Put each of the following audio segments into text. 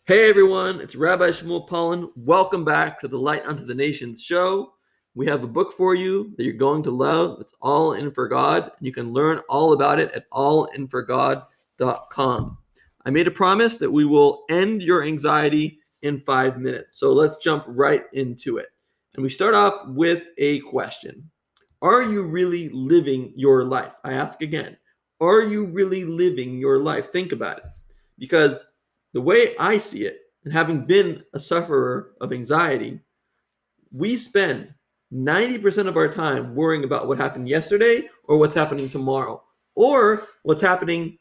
Hey everyone, it's Rabbi Shmuel Pollan. Welcome back to the Light Unto the Nations show. We have a book for you that you're going to love. It's All In for God. You can learn all about it at allinforgod.com. I made a promise that we will end your anxiety in 5 minutes. So let's jump right into it. And we start off with a question. Are you really living your life? I ask again. Are you really living your life? Think about it. Because the way I see it, and having been a sufferer of anxiety, we spend 90% of our time worrying about what happened yesterday or what's happening tomorrow or what happened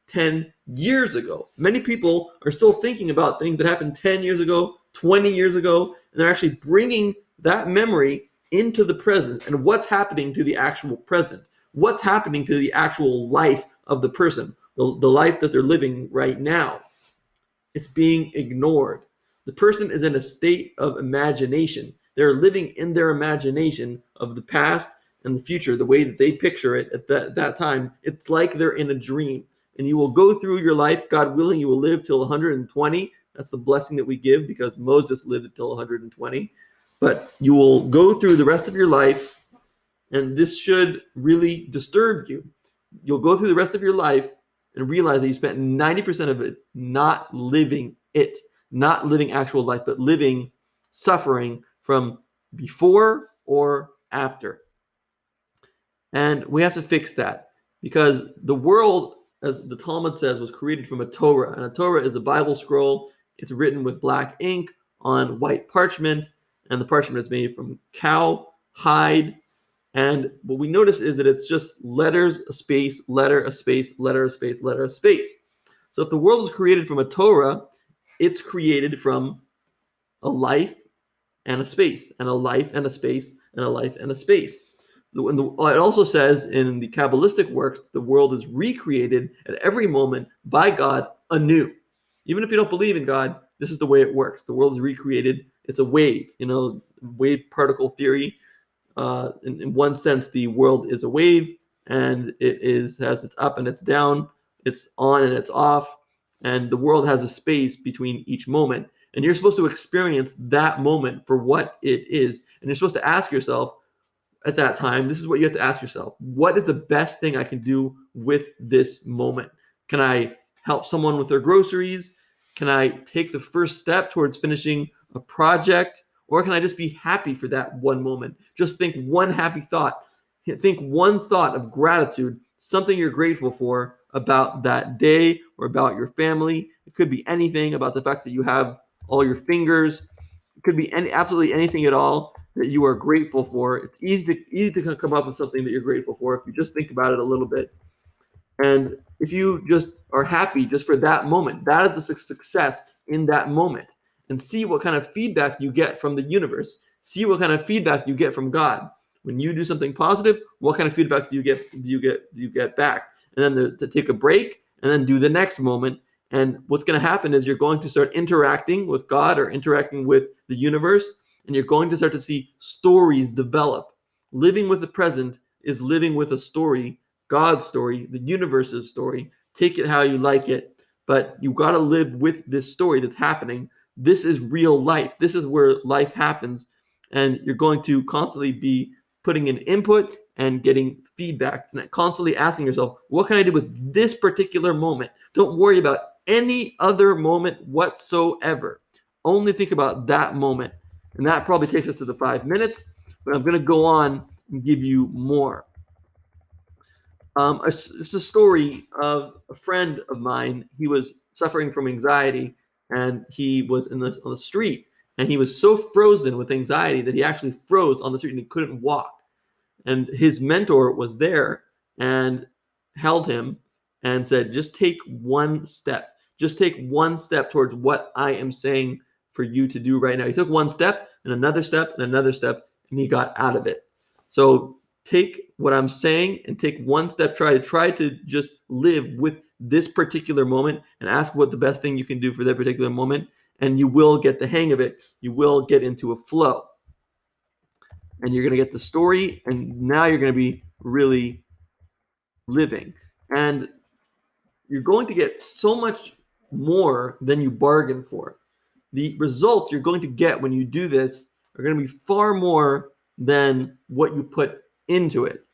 10 years ago. Many people are still thinking about things that happened 10 years ago, 20 years ago, and they're actually bringing that memory into the present and what's happening to the actual present, what's happening to the actual life of the person, the life that they're living right now. It's being ignored. The person is in a state of imagination. They're living in their imagination of the past and the future, the way that they picture it at that time. It's like they're in a dream. And you will go through your life, God willing, you will live till 120. That's the blessing that we give because Moses lived until 120. But you will go through the rest of your life, and this should really disturb you. You'll go through the rest of your life and realize that you spent 90% of it not living it, not living actual life, but living suffering from before or after. And we have to fix that because the world, as the Talmud says, was created from a Torah. And a Torah is a Bible scroll. It's written with black ink on white parchment, and the parchment is made from cow hide. And what we notice is that it's just letters, a space, letter, a space, letter, a space, letter, a space. So if the world was created from a Torah, it's created from a life and a space, and a life and a space, and a life and a space. It also says in the Kabbalistic works, the world is recreated at every moment by God anew. Even if you don't believe in God, this is the way it works. The world is recreated. It's a wave, wave particle theory. In one sense, the world is a wave, and has its up and its down, it's on and it's off, and the world has a space between each moment. And you're supposed to experience that moment for what it is. And you're supposed to ask yourself at that time, this is what you have to ask yourself. What is the best thing I can do with this moment? Can I help someone with their groceries? Can I take the first step towards finishing a project? Or can I just be happy for that one moment? Just think one happy thought. Think one thought of gratitude, something you're grateful for about that day or about your family. It could be anything, about the fact that you have all your fingers. It could be absolutely anything at all that you are grateful for. It's easy to come up with something that you're grateful for if you just think about it a little bit. And if you just are happy just for that moment, that is the success in that moment. And see what kind of feedback you get from the universe. See what kind of feedback you get from God. When you do something positive, what kind of feedback do you get back? And then to take a break and then do the next moment. And what's going to happen is you're going to start interacting with God or interacting with the universe, and you're going to start to see stories develop. Living with the present is living with a story, God's story, the universe's story. Take it how you like it, but you got to live with this story that's happening. This is real life. This is where life happens, and you're going to constantly be putting in input and getting feedback, and constantly asking yourself, what can I do with this particular moment? Don't worry about any other moment whatsoever. Only think about that moment. And that probably takes us to the 5 minutes, but I'm going to go on and give you more. It's a story of a friend of mine. He was suffering from anxiety, and he was on the street, and he was so frozen with anxiety that he actually froze on the street and he couldn't walk. And his mentor was there and held him and said, just take one step. Just take one step towards what I am saying for you to do right now. He took one step and another step and another step, and he got out of it. So take what I'm saying and take one step. Try to just live with this particular moment and ask what the best thing you can do for that particular moment. And you will get the hang of it. You will get into a flow. And you're going to get the story, and now you're going to be really living. And you're going to get so much more than you bargained for. The results you're going to get when you do this are going to be far more than what you put into it.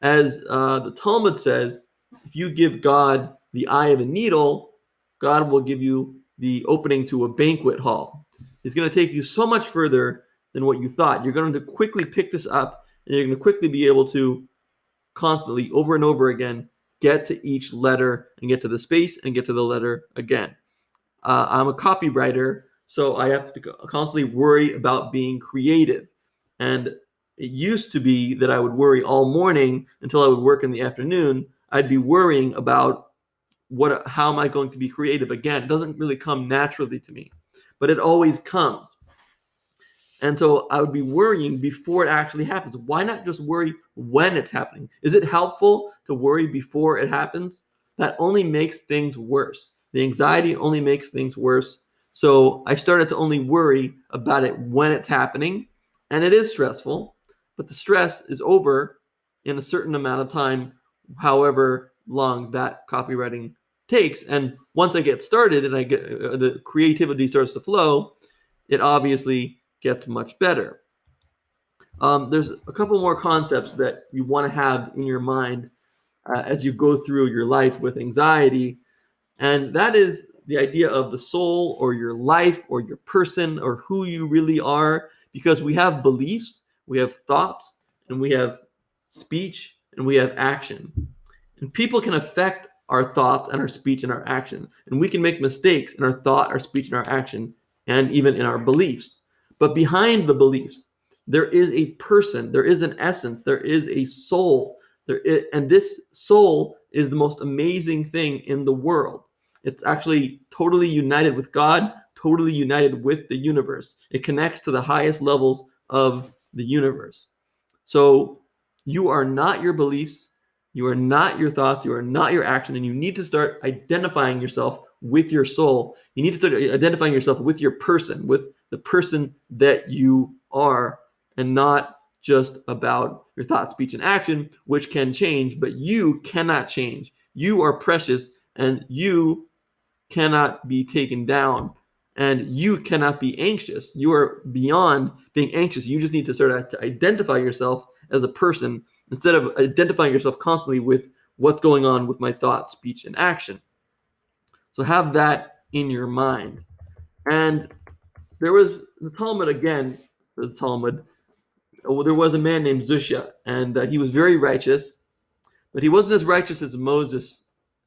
As the Talmud says, if you give God the eye of a needle, God will give you the opening to a banquet hall. It's going to take you so much further than what you thought. You're going to quickly pick this up, and you're going to quickly be able to constantly, over and over again, get to each letter and get to the space and get to the letter again. I'm a copywriter, so I have to constantly worry about being creative. And it used to be that I would worry all morning until I would work in the afternoon. I'd be worrying about how am I going to be creative again? It doesn't really come naturally to me, but it always comes. And so I would be worrying before it actually happens. Why not just worry when it's happening? Is it helpful to worry before it happens? That only makes things worse. The anxiety only makes things worse. So I started to only worry about it when it's happening. And it is stressful, but the stress is over in a certain amount of time, however long that copywriting takes. And once I get started and I get the creativity starts to flow, it obviously gets much better. There's a couple more concepts that you want to have in your mind as you go through your life with anxiety, and that is the idea of the soul or your life or your person or who you really are, because we have beliefs, we have thoughts, and we have speech, and we have action. And people can affect our thoughts and our speech and our action, and we can make mistakes in our thought, our speech, and our action, and even in our beliefs. But behind the beliefs, there is a person, there is an essence, there is a soul. And this soul is the most amazing thing in the world. It's actually totally united with God, totally united with the universe. It connects to the highest levels of the universe. So you are not your beliefs, you are not your thoughts, you are not your action, and you need to start identifying yourself with your soul. You need to start identifying yourself with your person, with the person that you are, and not just about your thought, speech, and action, which can change, but you cannot change. You are precious, and you cannot be taken down, and you cannot be anxious. You are beyond being anxious. You just need to start to identify yourself as a person instead of identifying yourself constantly with what's going on with my thought, speech, and action. So have that in your mind. And there was the Talmud again, the Talmud. There was a man named Zusha, and he was very righteous, but he wasn't as righteous as Moses,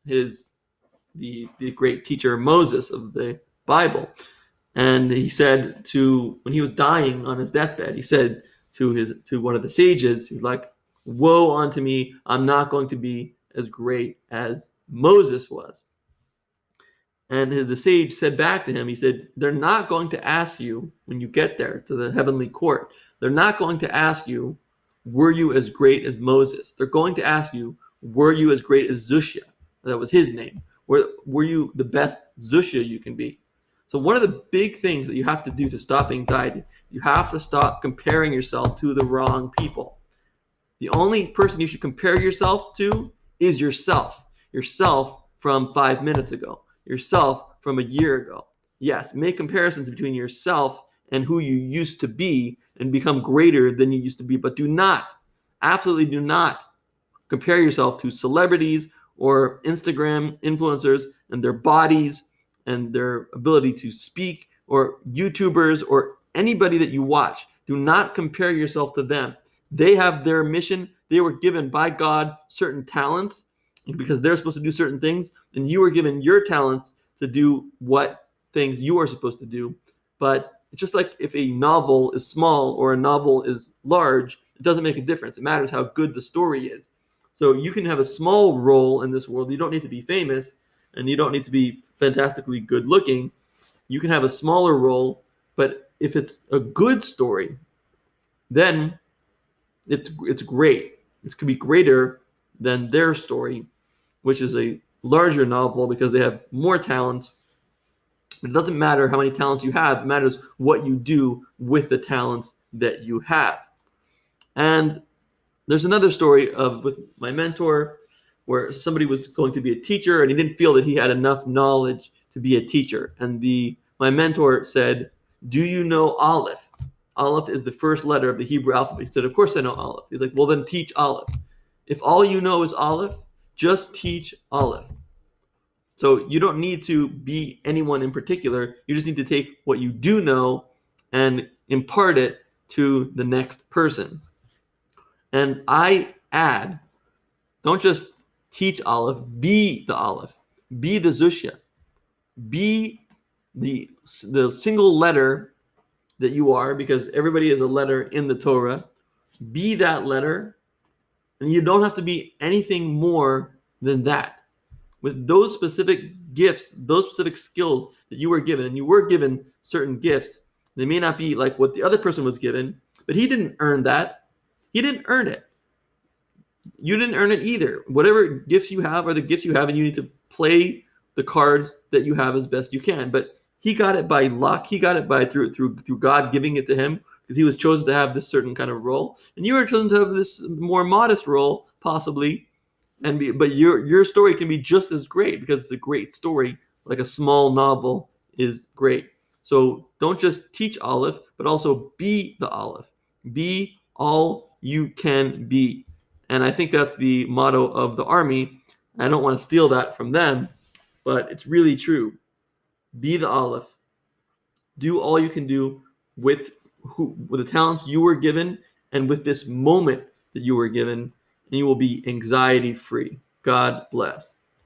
the great teacher Moses of the Bible. And he said when he was dying on his deathbed, he said to one of the sages, he's like, "Woe unto me! I'm not going to be as great as Moses was." And the sage said back to him, he said, "They're not going to ask you when you get there to the heavenly court. They're not going to ask you, were you as great as Moses? They're going to ask you, were you as great as Zusha?" That was his name. Were you the best Zusha you can be? So one of the big things that you have to do to stop anxiety, you have to stop comparing yourself to the wrong people. The only person you should compare yourself to is yourself. Yourself from 5 minutes ago. Yourself from a year ago. Yes, make comparisons between yourself and who you used to be and become greater than you used to be, but do not, absolutely do not compare yourself to celebrities or Instagram influencers and their bodies and their ability to speak, or YouTubers or anybody that you watch. Do not compare yourself to them. They have their mission. They were given by God certain talents because they're supposed to do certain things, and you were given your talents to do what things you are supposed to do. But it's just like if a novel is small or a novel is large, it doesn't make a difference. It matters how good the story is. So you can have a small role in this world. You don't need to be famous, and you don't need to be fantastically good looking. You can have a smaller role, but if it's a good story, then it's great. It could be greater than their story, which is a larger novel because they have more talents. It doesn't matter how many talents you have. It matters what you do with the talents that you have. And there's another story with my mentor where somebody was going to be a teacher and he didn't feel that he had enough knowledge to be a teacher. And my mentor said, "Do you know Aleph?" Aleph is the first letter of the Hebrew alphabet. He said, "Of course I know Aleph." He's like, "Well, then teach Aleph. If all you know is Aleph, just teach Aleph." So you don't need to be anyone in particular. You just need to take what you do know and impart it to the next person. And I add, don't just teach Aleph, be the Aleph, be the Zushya, be the single letter that you are, because everybody is a letter in the Torah. Be that letter, and you don't have to be anything more than that. With those specific gifts, those specific skills that you were given, and you were given certain gifts, they may not be like what the other person was given, but he didn't earn that. He didn't earn it. You didn't earn it either. Whatever gifts you have are the gifts you have, and you need to play the cards that you have as best you can. But he got it by luck. He got it by through God giving it to him, because he was chosen to have this certain kind of role, and you were chosen to have this more modest role, possibly. But your story can be just as great, because it's a great story. Like a small novel is great. So don't just teach Aleph, but also be the Aleph. Be all you can be. And I think that's the motto of the Army. I don't want to steal that from them, but it's really true. Be the Aleph. Do all you can do with the talents you were given, and with this moment that you were given, and you will be anxiety free. God bless.